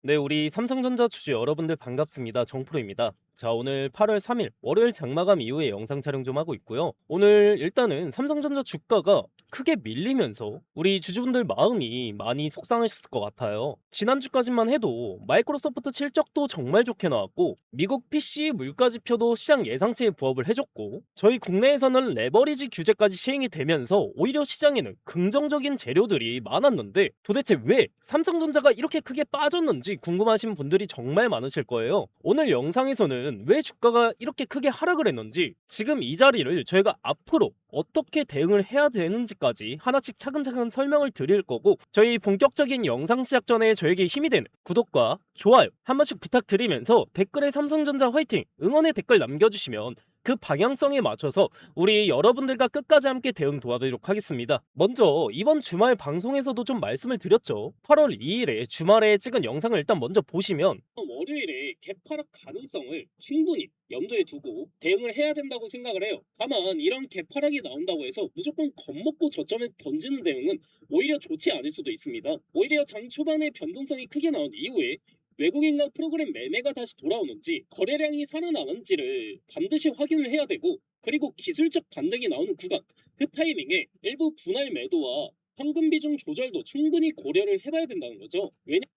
네, 우리 삼성전자 주주 여러분들 반갑습니다. 정프로입니다. 자, 오늘 8월 3일 월요일 장마감 이후에 영상 촬영 좀 하고 있고요. 오늘 일단은 삼성전자 주가가 크게 밀리면서 우리 주주분들 마음이 많이 속상하셨을 것 같아요. 지난주까지만 해도 마이크로소프트 실적도 정말 좋게 나왔고 미국 PC 물가지표도 시장 예상치에 부합을 해줬고 저희 국내에서는 레버리지 규제까지 시행이 되면서 오히려 시장에는 긍정적인 재료들이 많았는데 도대체 왜 삼성전자가 이렇게 크게 빠졌는지 궁금하신 분들이 정말 많으실 거예요. 오늘 영상에서는 왜 주가가 이렇게 크게 하락을 했는지, 지금 이 자리를 저희가 앞으로 어떻게 대응을 해야 되는지까지 하나씩 차근차근 설명을 드릴 거고, 저희 본격적인 영상 시작 전에 저에게 힘이 되는 구독과 좋아요 한 번씩 부탁드리면서 댓글에 삼성전자 화이팅 응원의 댓글 남겨주시면 그 방향성에 맞춰서 우리 여러분들과 끝까지 함께 대응 도와드리도록 하겠습니다. 먼저 이번 주말 방송에서도 좀 말씀을 드렸죠. 8월 2일에 주말에 찍은 영상을 일단 먼저 보시면 월요일에 개파락 가능성을 충분히 염두에 두고 대응을 해야 된다고 생각을 해요. 다만 이런 개파락이 나온다고 해서 무조건 겁먹고 저점에 던지는 대응은 오히려 좋지 않을 수도 있습니다. 오히려 장 초반에 변동성이 크게 나온 이후에 외국인과 프로그램 매매가 다시 돌아오는지 거래량이 살아나는지를 반드시 확인을 해야 되고, 그리고 기술적 반등이 나오는 구간, 그 타이밍에 일부 분할 매도와 현금 비중 조절도 충분히 고려를 해봐야 된다는 거죠.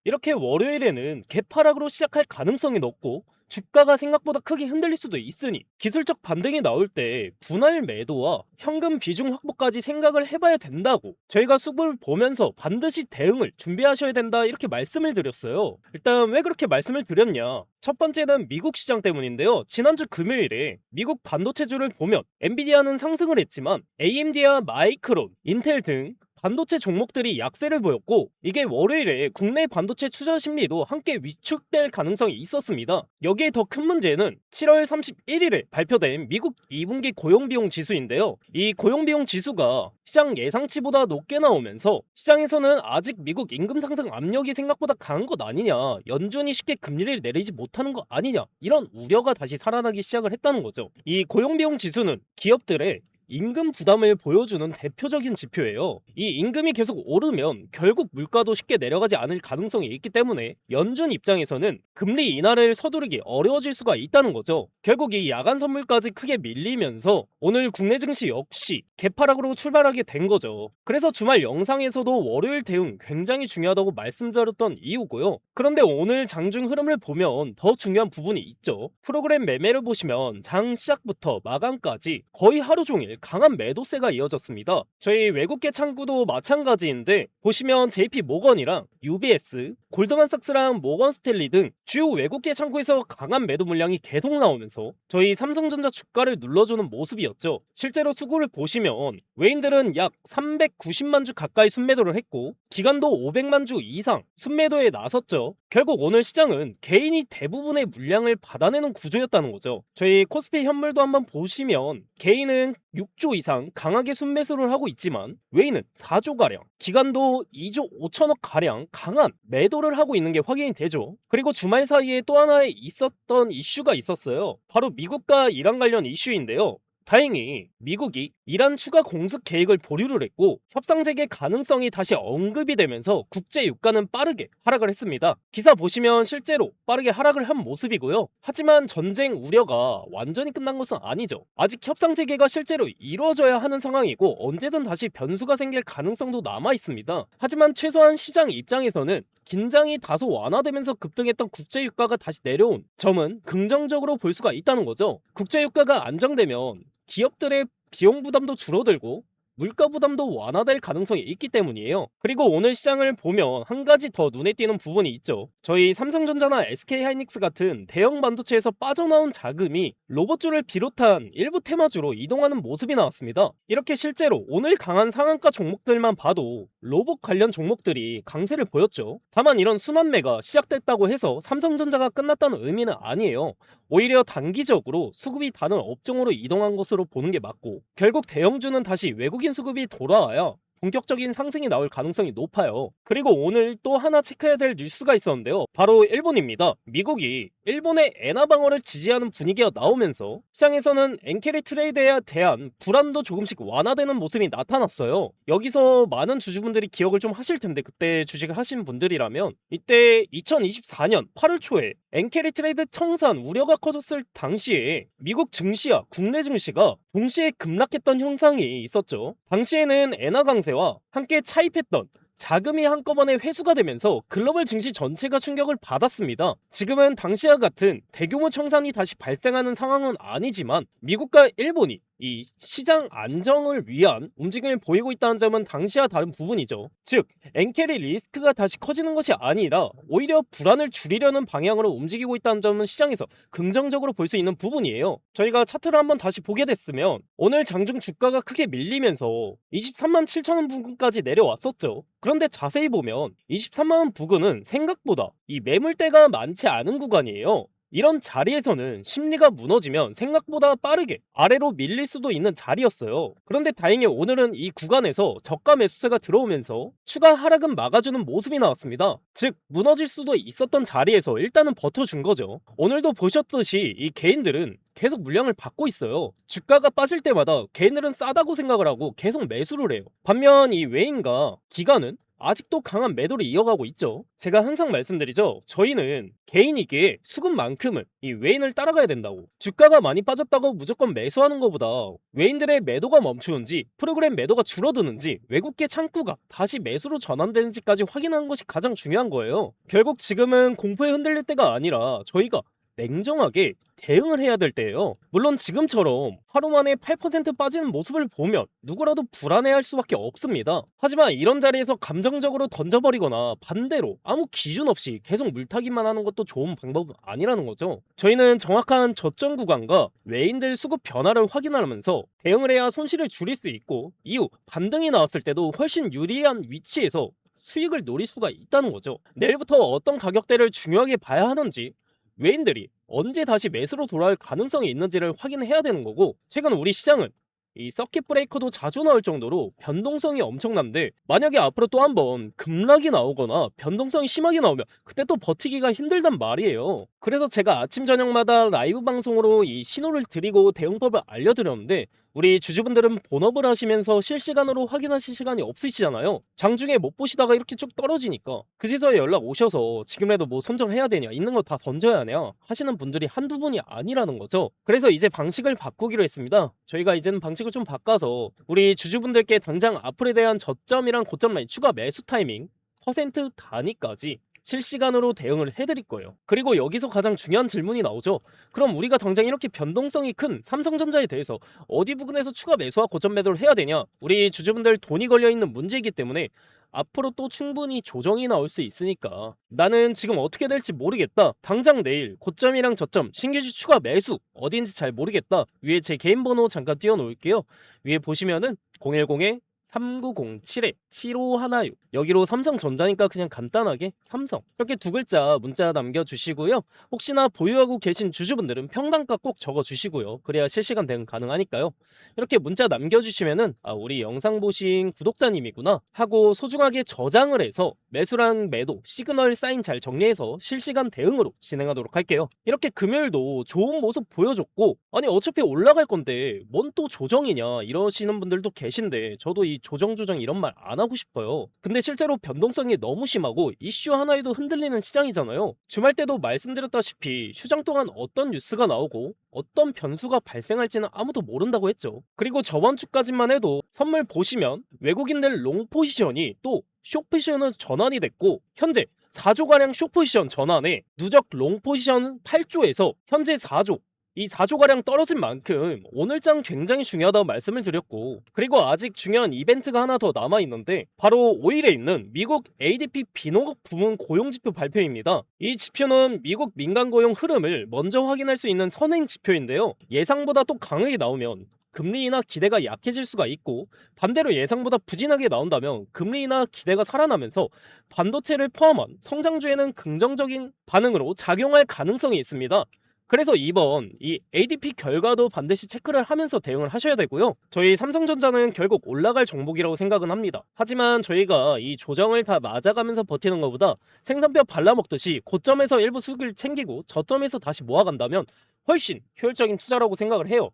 이렇게 월요일에는 개파락으로 시작할 가능성이 높고 주가가 생각보다 크게 흔들릴 수도 있으니 기술적 반등이 나올 때 분할 매도와 현금 비중 확보까지 생각을 해봐야 된다고 저희가 수급을 보면서 반드시 대응을 준비하셔야 된다, 이렇게 말씀을 드렸어요. 일단 왜 그렇게 말씀을 드렸냐, 첫 번째는 미국 시장 때문인데요. 지난주 금요일에 미국 반도체주를 보면 엔비디아는 상승을 했지만 AMD와 마이크론, 인텔 등 반도체 종목들이 약세를 보였고, 이게 월요일에 국내 반도체 투자 심리도 함께 위축될 가능성이 있었습니다. 여기에 더 큰 문제는 7월 31일에 발표된 미국 2분기 고용비용 지수인데요. 이 고용비용 지수가 시장 예상치보다 높게 나오면서 시장에서는 아직 미국 임금 상승 압력이 생각보다 강한 것 아니냐, 연준이 쉽게 금리를 내리지 못하는 것 아니냐, 이런 우려가 다시 살아나기 시작을 했다는 거죠. 이 고용비용 지수는 기업들의 임금 부담을 보여주는 대표적인 지표예요. 이 임금이 계속 오르면 결국 물가도 쉽게 내려가지 않을 가능성이 있기 때문에 연준 입장에서는 금리 인하를 서두르기 어려워질 수가 있다는 거죠. 결국 이 야간 선물까지 크게 밀리면서 오늘 국내 증시 역시 개파락으로 출발하게 된 거죠. 그래서 주말 영상에서도 월요일 대응 굉장히 중요하다고 말씀드렸던 이유고요. 그런데 오늘 장중 흐름을 보면 더 중요한 부분이 있죠. 프로그램 매매를 보시면 장 시작부터 마감까지 거의 하루 종일 강한 매도세가 이어졌습니다. 저희 외국계 창구도 마찬가지인데 보시면 JP 모건이랑 UBS, 골드만삭스랑 모건 스탠리 등 주요 외국계 창구에서 강한 매도 물량이 계속 나오면서 저희 삼성전자 주가를 눌러주는 모습이었죠. 실제로 수급을 보시면 외인들은 약 390만 주 가까이 순매도를 했고 기관도 500만 주 이상 순매도에 나섰죠. 결국 오늘 시장은 개인이 대부분의 물량을 받아내는 구조였다는 거죠. 저희 코스피 현물도 한번 보시면 개인은 6조 이상 강하게 순매수를 하고 있지만 외인은 4조가량, 기관도 2조 5천억 가량 강한 매도를 하고 있는 게 확인이 되죠. 그리고 주말 사이에 또 하나의 있었던 이슈가 있었어요. 바로 미국과 이란 관련 이슈인데요. 다행히 미국이 이란 추가 공습 계획을 보류를 했고 협상 재개 가능성이 다시 언급이 되면서 국제 유가는 빠르게 하락을 했습니다. 기사 보시면 실제로 빠르게 하락을 한 모습이고요. 하지만 전쟁 우려가 완전히 끝난 것은 아니죠. 아직 협상 재개가 실제로 이루어져야 하는 상황이고 언제든 다시 변수가 생길 가능성도 남아 있습니다. 하지만 최소한 시장 입장에서는 긴장이 다소 완화되면서 급등했던 국제유가가 다시 내려온 점은 긍정적으로 볼 수가 있다는 거죠. 국제유가가 안정되면 기업들의 비용 부담도 줄어들고 물가 부담도 완화될 가능성이 있기 때문이에요. 그리고 오늘 시장을 보면 한 가지 더 눈에 띄는 부분이 있죠. 저희 삼성전자나 SK하이닉스 같은 대형 반도체에서 빠져나온 자금이 로봇주를 비롯한 일부 테마주로 이동하는 모습이 나왔습니다. 이렇게 실제로 오늘 강한 상한가 종목들만 봐도 로봇 관련 종목들이 강세를 보였죠. 다만 이런 순환매가 시작됐다고 해서 삼성전자가 끝났다는 의미는 아니에요. 오히려 단기적으로 수급이 다른 업종으로 이동한 것으로 보는 게 맞고, 결국 대형주는 다시 외국인 수급이 돌아와야 본격적인 상승이 나올 가능성이 높아요. 그리고 오늘 또 하나 체크해야 될 뉴스가 있었는데요. 바로 일본입니다. 미국이 일본의 엔화 방어를 지지하는 분위기가 나오면서 시장에서는 엔캐리 트레이드에 대한 불안도 조금씩 완화되는 모습이 나타났어요. 여기서 많은 주주분들이 기억을 좀 하실 텐데, 그때 주식을 하신 분들이라면 이때 2024년 8월 초에 엔캐리 트레이드 청산 우려가 커졌을 당시에 미국 증시와 국내 증시가 동시에 급락했던 현상이 있었죠. 당시에는 엔화 강세와 함께 차입했던 자금이 한꺼번에 회수가 되면서 글로벌 증시 전체가 충격을 받았습니다. 지금은 당시와 같은 대규모 청산이 다시 발생하는 상황은 아니지만 미국과 일본이 이 시장 안정을 위한 움직임을 보이고 있다는 점은 당시와 다른 부분이죠. 즉, 엔캐리 리스크가 다시 커지는 것이 아니라 오히려 불안을 줄이려는 방향으로 움직이고 있다는 점은 시장에서 긍정적으로 볼 수 있는 부분이에요. 저희가 차트를 한번 다시 보게 됐으면 오늘 장중 주가가 크게 밀리면서 23만 7천 원 부근까지 내려왔었죠. 그런데 자세히 보면 23만 원 부근은 생각보다 이 매물대가 많지 않은 구간이에요. 이런 자리에서는 심리가 무너지면 생각보다 빠르게 아래로 밀릴 수도 있는 자리였어요. 그런데 다행히 오늘은 이 구간에서 저가 매수세가 들어오면서 추가 하락은 막아주는 모습이 나왔습니다. 즉, 무너질 수도 있었던 자리에서 일단은 버텨준 거죠. 오늘도 보셨듯이 이 개인들은 계속 물량을 받고 있어요. 주가가 빠질 때마다 개인들은 싸다고 생각을 하고 계속 매수를 해요. 반면 이 외인과 기관은 아직도 강한 매도를 이어가고 있죠. 제가 항상 말씀드리죠. 저희는 개인이기에 수급만큼은 이 외인을 따라가야 된다고. 주가가 많이 빠졌다고 무조건 매수하는 것보다 외인들의 매도가 멈추는지, 프로그램 매도가 줄어드는지, 외국계 창구가 다시 매수로 전환되는지까지 확인하는 것이 가장 중요한 거예요. 결국 지금은 공포에 흔들릴 때가 아니라 저희가 냉정하게 대응을 해야 될 때예요. 물론 지금처럼 하루 만에 8% 빠지는 모습을 보면 누구라도 불안해할 수밖에 없습니다. 하지만 이런 자리에서 감정적으로 던져버리거나 반대로 아무 기준 없이 계속 물타기만 하는 것도 좋은 방법은 아니라는 거죠. 저희는 정확한 저점 구간과 외인들 수급 변화를 확인하면서 대응을 해야 손실을 줄일 수 있고, 이후 반등이 나왔을 때도 훨씬 유리한 위치에서 수익을 노릴 수가 있다는 거죠. 내일부터 어떤 가격대를 중요하게 봐야 하는지, 외인들이 언제 다시 매수로 돌아올 가능성이 있는지를 확인해야 되는 거고, 최근 우리 시장은 이 서킷 브레이커도 자주 나올 정도로 변동성이 엄청난데, 만약에 앞으로 또 한번 급락이 나오거나 변동성이 심하게 나오면 그때 또 버티기가 힘들단 말이에요. 그래서 제가 아침 저녁마다 라이브 방송으로 이 신호를 드리고 대응법을 알려드렸는데, 우리 주주분들은 본업을 하시면서 실시간으로 확인하실 시간이 없으시잖아요. 장중에 못 보시다가 이렇게 쭉 떨어지니까 그제서야 연락 오셔서 지금이라도 뭐 손절해야 되냐, 있는 거 다 던져야 하냐 하시는 분들이 한두 분이 아니라는 거죠. 그래서 이제 방식을 바꾸기로 했습니다. 저희가 이제는 방식을 좀 바꿔서 우리 주주분들께 당장 앞으로에 대한 저점이랑 고점 라인 추가 매수 타이밍, 퍼센트 단위까지 실시간으로 대응을 해드릴 거예요. 그리고 여기서 가장 중요한 질문이 나오죠. 그럼 우리가 당장 이렇게 변동성이 큰 삼성전자에 대해서 어디 부분에서 추가 매수와 고점 매도를 해야 되냐? 우리 주주분들 돈이 걸려있는 문제이기 때문에 앞으로 또 충분히 조정이 나올 수 있으니까 나는 지금 어떻게 될지 모르겠다, 당장 내일 고점이랑 저점 신규주 추가 매수 어디인지 잘 모르겠다, 위에 제 개인 번호 잠깐 띄워놓을게요. 위에 보시면은 010에 3907-7516, 여기로 삼성전자니까 그냥 간단하게 삼성 이렇게 두 글자 문자 남겨주시고요. 혹시나 보유하고 계신 주주분들은 평단가 꼭 적어주시고요. 그래야 실시간 대응 가능하니까요. 이렇게 문자 남겨주시면은 우리 영상 보신 구독자님이구나 하고 소중하게 저장을 해서 매수랑 매도 시그널 사인 잘 정리해서 실시간 대응으로 진행하도록 할게요. 이렇게 금요일도 좋은 모습 보여줬고, 아니 어차피 올라갈 건데 뭔 또 조정이냐 이러시는 분들도 계신데, 저도 이 조정 이런 말 안 하고 싶어요. 근데 실제로 변동성이 너무 심하고 이슈 하나에도 흔들리는 시장이잖아요. 주말 때도 말씀드렸다시피 휴장 동안 어떤 뉴스가 나오고 어떤 변수가 발생할지는 아무도 모른다고 했죠. 그리고 저번 주까지만 해도 선물 보시면 외국인들 롱 포지션이 또 숏 포지션으로 전환이 됐고, 현재 4조가량 숏 포지션 전환에 누적 롱 포지션 8조에서 현재 4조, 이 4조가량 떨어진 만큼 오늘장 굉장히 중요하다고 말씀을 드렸고, 그리고 아직 중요한 이벤트가 하나 더 남아있는데 바로 5일에 있는 미국 ADP 비농업 부문 고용지표 발표입니다. 이 지표는 미국 민간 고용 흐름을 먼저 확인할 수 있는 선행 지표인데요, 예상보다 또 강하게 나오면 금리 인하 기대가 약해질 수가 있고, 반대로 예상보다 부진하게 나온다면 금리 인하 기대가 살아나면서 반도체를 포함한 성장주에는 긍정적인 반응으로 작용할 가능성이 있습니다. 그래서 이번 이 ADP 결과도 반드시 체크를 하면서 대응을 하셔야 되고요. 저희 삼성전자는 결국 올라갈 종목이라고 생각은 합니다. 하지만 저희가 이 조정을 다 맞아가면서 버티는 것보다 생선뼈 발라먹듯이 고점에서 일부 수익을 챙기고 저점에서 다시 모아간다면 훨씬 효율적인 투자라고 생각을 해요.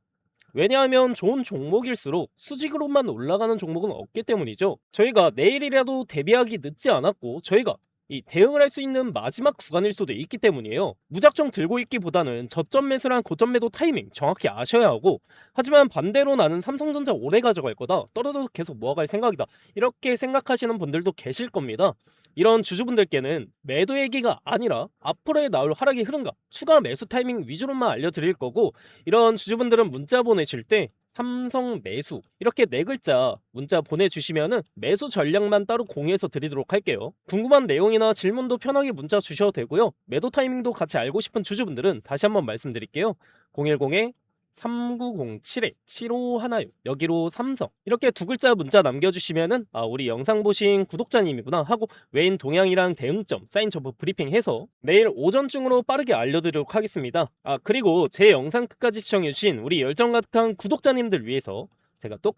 왜냐하면 좋은 종목일수록 수직으로만 올라가는 종목은 없기 때문이죠. 저희가 내일이라도 대비하기 늦지 않았고 저희가 이 대응을 할 수 있는 마지막 구간일 수도 있기 때문이에요. 무작정 들고 있기보다는 저점 매수랑 고점 매도 타이밍 정확히 아셔야 하고, 하지만 반대로 나는 삼성전자 오래 가져갈 거다, 떨어져서 계속 모아갈 생각이다, 이렇게 생각하시는 분들도 계실 겁니다. 이런 주주분들께는 매도 얘기가 아니라 앞으로의 나올 하락의 흐름과 추가 매수 타이밍 위주로만 알려드릴 거고, 이런 주주분들은 문자 보내실 때 삼성 매수 이렇게 네 글자 문자 보내주시면은 매수 전략만 따로 공유해서 드리도록 할게요. 궁금한 내용이나 질문도 편하게 문자 주셔도 되고요. 매도 타이밍도 같이 알고 싶은 주주분들은 다시 한번 말씀드릴게요. 010에 3907-7516 여기로 삼성 이렇게 두 글자 문자 남겨주시면은 우리 영상 보신 구독자님이구나 하고 외인 동향이랑 대응점 사인 정보 브리핑해서 내일 오전중으로 빠르게 알려드리도록 하겠습니다. 그리고 제 영상 끝까지 시청해주신 우리 열정가득한 구독자님들 위해서 제가 또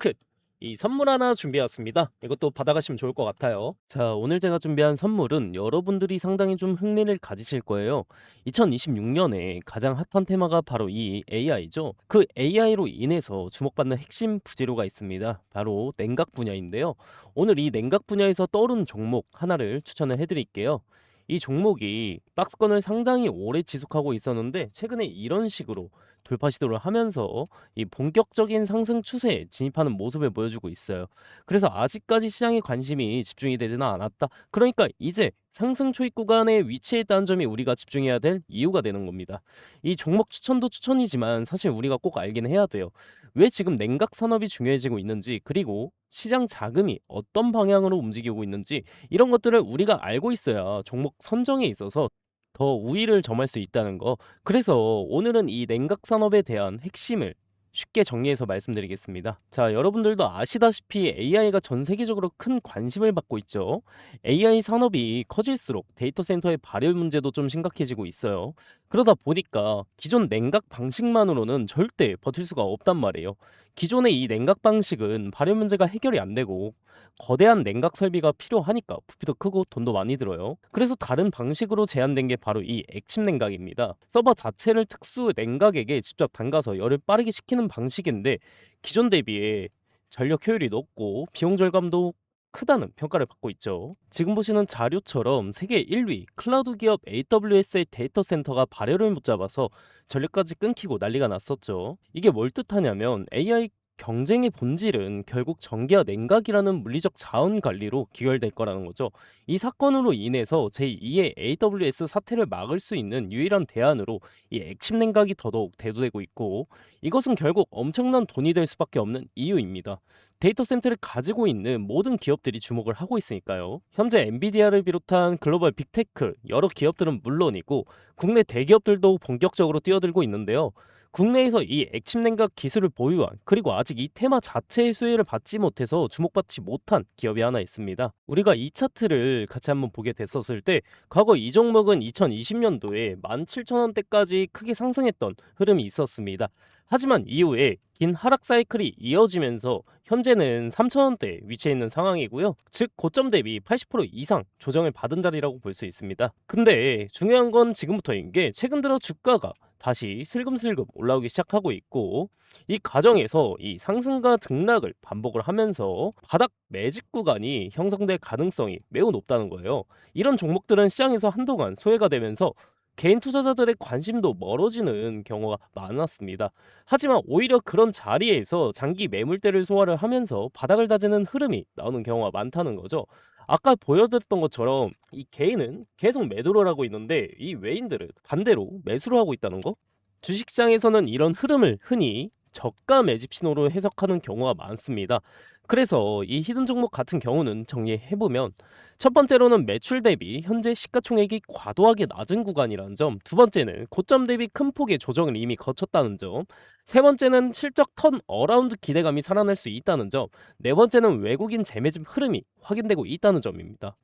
이 선물 하나 준비해왔습니다. 이것도 받아가시면 좋을 것 같아요. 자, 오늘 제가 준비한 선물은 여러분들이 상당히 좀 흥미를 가지실 거예요. 2026년에 가장 핫한 테마가 바로 이 AI죠. 그 AI로 인해서 주목받는 핵심 부재료가 있습니다. 바로 냉각 분야인데요. 오늘 이 냉각 분야에서 떠오른 종목 하나를 추천을 해드릴게요. 이 종목이 박스권을 상당히 오래 지속하고 있었는데 최근에 이런 식으로 돌파 시도를 하면서 이 본격적인 상승 추세에 진입하는 모습을 보여주고 있어요. 그래서 아직까지 시장에 관심이 집중이 되지는 않았다. 그러니까 이제 상승 초입 구간에 위치해 있다는 점이 우리가 집중해야 될 이유가 되는 겁니다. 이 종목 추천도 추천이지만 사실 우리가 꼭 알긴 해야 돼요. 왜 지금 냉각 산업이 중요해지고 있는지, 그리고 시장 자금이 어떤 방향으로 움직이고 있는지, 이런 것들을 우리가 알고 있어야 종목 선정에 있어서 더 우위를 점할 수 있다는 거. 그래서 오늘은 이 냉각 산업에 대한 핵심을 쉽게 정리해서 말씀드리겠습니다. 자, 여러분들도 아시다시피 AI가 전 세계적으로 큰 관심을 받고 있죠. AI 산업이 커질수록 데이터 센터의 발열 문제도 좀 심각해지고 있어요. 그러다 보니까 기존 냉각 방식만으로는 절대 버틸 수가 없단 말이에요. 기존의 이 냉각 방식은 발열 문제가 해결이 안 되고 거대한 냉각 설비가 필요하니까 부피도 크고 돈도 많이 들어요. 그래서 다른 방식으로 제한된 게 바로 이 액침 냉각입니다. 서버 자체를 특수 냉각액에 직접 담가서 열을 빠르게 식히는 방식인데 기존 대비에 전력 효율이 높고 비용 절감도 크다는 평가를 받고 있죠. 지금 보시는 자료처럼 세계 1위 클라우드 기업 AWS의 데이터 센터가 발열을 못 잡아서 전력까지 끊기고 난리가 났었죠. 이게 뭘 뜻하냐면 AI 경쟁의 본질은 결국 전기와 냉각이라는 물리적 자원 관리로 귀결될 거라는 거죠. 이 사건으로 인해서 제2의 AWS 사태를 막을 수 있는 유일한 대안으로 이 액침 냉각이 더더욱 대두되고 있고, 이것은 결국 엄청난 돈이 될 수밖에 없는 이유입니다. 데이터 센터를 가지고 있는 모든 기업들이 주목을 하고 있으니까요. 현재 엔비디아를 비롯한 글로벌 빅테크 여러 기업들은 물론이고 국내 대기업들도 본격적으로 뛰어들고 있는데요. 국내에서 이 액침 냉각 기술을 보유한, 그리고 아직 이 테마 자체의 수혜를 받지 못해서 주목받지 못한 기업이 하나 있습니다. 우리가 이 차트를 같이 한번 보게 됐었을 때 과거 이 종목은 2020년도에 17,000원대까지 크게 상승했던 흐름이 있었습니다. 하지만 이후에 긴 하락 사이클이 이어지면서 현재는 3,000원대에 위치해 있는 상황이고요. 즉 고점 대비 80% 이상 조정을 받은 자리라고 볼 수 있습니다. 근데 중요한 건 지금부터인 게, 최근 들어 주가가 다시 슬금슬금 올라오기 시작하고 있고, 이 과정에서 이 상승과 등락을 반복을 하면서 바닥 매집 구간이 형성될 가능성이 매우 높다는 거예요. 이런 종목들은 시장에서 한동안 소외가 되면서 개인 투자자들의 관심도 멀어지는 경우가 많았습니다. 하지만 오히려 그런 자리에서 장기 매물대를 소화를 하면서 바닥을 다지는 흐름이 나오는 경우가 많다는 거죠. 아까 보여드렸던 것처럼 이 개인은 계속 매도를 하고 있는데 이 외인들은 반대로 매수를 하고 있다는 거? 주식시장에서는 이런 흐름을 흔히 저가 매집 신호로 해석하는 경우가 많습니다. 그래서 이 히든 종목 같은 경우는 정리해보면, 첫 번째로는 매출 대비 현재 시가총액이 과도하게 낮은 구간이라는 점, 두 번째는 고점 대비 큰 폭의 조정을 이미 거쳤다는 점, 세 번째는 실적 턴 어라운드 기대감이 살아날 수 있다는 점, 네 번째는 외국인 재매집 흐름이 확인되고 있다는 점입니다.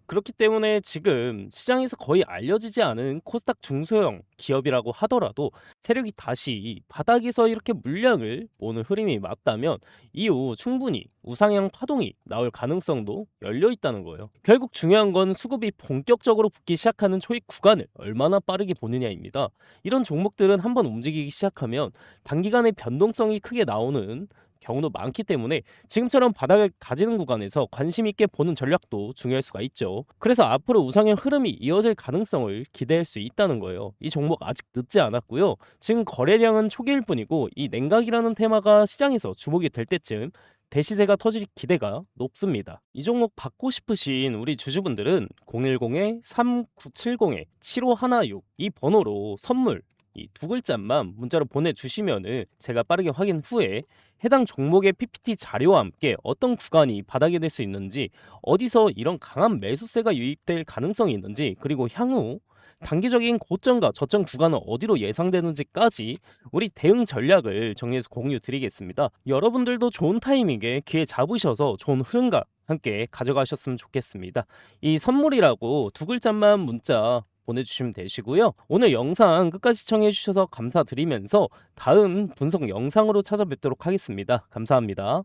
그렇기 때문에 지금 시장에서 거의 알려지지 않은 코스닥 중소형 기업이라고 하더라도 세력이 다시 바닥에서 이렇게 물량을 모는 흐름이 맞다면 이후 충분히 우상향 파동이 나올 가능성도 열려 있다는 거예요. 결국 중요한 건 수급이 본격적으로 붙기 시작하는 초입 구간을 얼마나 빠르게 보느냐입니다. 이런 종목들은 한번 움직이기 시작하면 단기간에 변동성이 크게 나오는 경우도 많기 때문에 지금처럼 바닥을 다지는 구간에서 관심 있게 보는 전략도 중요할 수가 있죠. 그래서 앞으로 우상향 흐름이 이어질 가능성을 기대할 수 있다는 거예요. 이 종목 아직 늦지 않았고요. 지금 거래량은 초기일 뿐이고 이 냉각이라는 테마가 시장에서 주목이 될 때쯤 대시세가 터질 기대가 높습니다. 이 종목 받고 싶으신 우리 주주분들은 010-3970-7516 이 번호로 선물 이 두 글자만 문자로 보내주시면은 제가 빠르게 확인 후에 해당 종목의 PPT 자료와 함께 어떤 구간이 바닥이 될 수 있는지, 어디서 이런 강한 매수세가 유입될 가능성이 있는지, 그리고 향후 단기적인 고점과 저점 구간은 어디로 예상되는지까지 우리 대응 전략을 정리해서 공유 드리겠습니다. 여러분들도 좋은 타이밍에 기회 잡으셔서 좋은 흐름과 함께 가져가셨으면 좋겠습니다. 이 선물이라고 두 글자만 문자 보내주시면 되시고요. 오늘 영상 끝까지 시청해주셔서 감사드리면서 다음 분석 영상으로 찾아뵙도록 하겠습니다. 감사합니다.